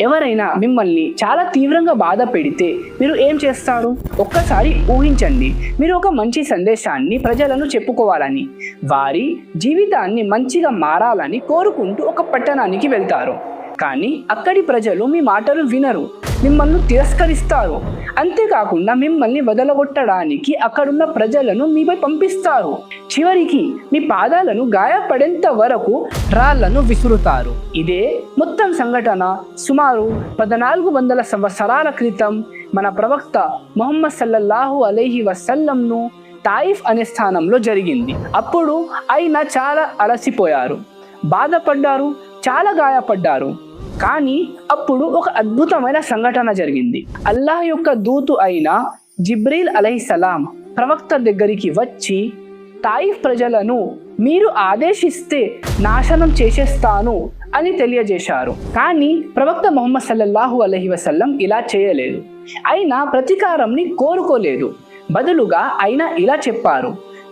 ఎవరైనా మిమ్మల్ని చాలా తీవ్రంగా బాధ పెడితే మీరు ఏం చేస్తారు? ఒక్కసారి ఊహించండి. మీరు ఒక మంచి సందేశాన్ని ప్రజలను చెప్పుకోవాలని, వారి జీవితాన్ని మంచిగా మారాలని కోరుకుంటూ ఒక పట్టణానికి వెళ్తారు. కానీ అక్కడి ప్రజలు మీ మాటలు వినరు, మిమ్మల్ని తిరస్కరిస్తారు. అంతేకాకుండా మిమ్మల్ని వదలగొట్టడానికి అక్కడున్న ప్రజలను మీపై పంపిస్తారు. చివరికి మీ పాదాలను గాయపడేంత వరకు రాళ్లను విసురుతారు. ఇదే మొత్తం సంఘటన సుమారు 1400 సంవత్సరాల క్రితం మన ప్రవక్త ముహమ్మద్ సల్లల్లాహు అలైహి వసల్లంను తాయిఫ్ అనే స్థానంలో జరిగింది. అప్పుడు ఆయన చాలా అలసిపోయారు, బాధపడ్డారు, చాలా గాయపడ్డారు. కానీ అప్పుడు ఒక అద్భుతమైన సంఘటన జరిగింది. అల్లాహ్ యొక్క దూత అయిన జిబ్రీల్ అలైహిస్సలాం ప్రవక్త దగ్గరికి వచ్చి తాయిఫ్ ప్రజలను మీరు ఆదేశిస్తే నాశనం చేసేస్తాను అని తెలియజేశారు. కానీ ప్రవక్త ముహమ్మద్ సల్లల్లాహు అలైహి వసల్లం ఇలా చేయలేదు. ఆయన ప్రతీకారంని కోరుకోలేదు. బదులుగా ఆయన ఇలా చెప్పారు,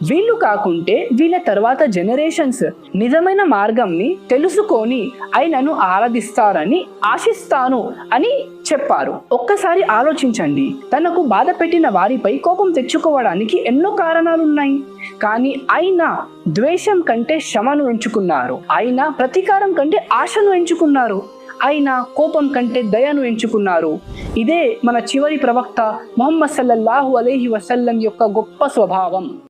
వీళ్ళు కాకుంటే వీళ్ళ తర్వాత జనరేషన్స్ నిజమైన మార్గంని తెలుసుకొని ఆయనను ఆరాధిస్తారని ఆశిస్తాను అని చెప్పారు. ఒక్కసారి ఆలోచించండి, తనకు బాధ పెట్టిన వారిపై కోపం తెచ్చుకోవడానికి ఎన్నో కారణాలున్నాయి. కానీ ఆయన ద్వేషం కంటే క్షమను ఎంచుకున్నారు. ఆయన ప్రతీకారం కంటే ఆశను ఎంచుకున్నారు. ఆయన కోపం కంటే దయను ఎంచుకున్నారు. ఇదే మన చివరి ప్రవక్త ముహమ్మద్ సల్లల్లాహు అలైహి వసల్లం యొక్క గొప్ప స్వభావం.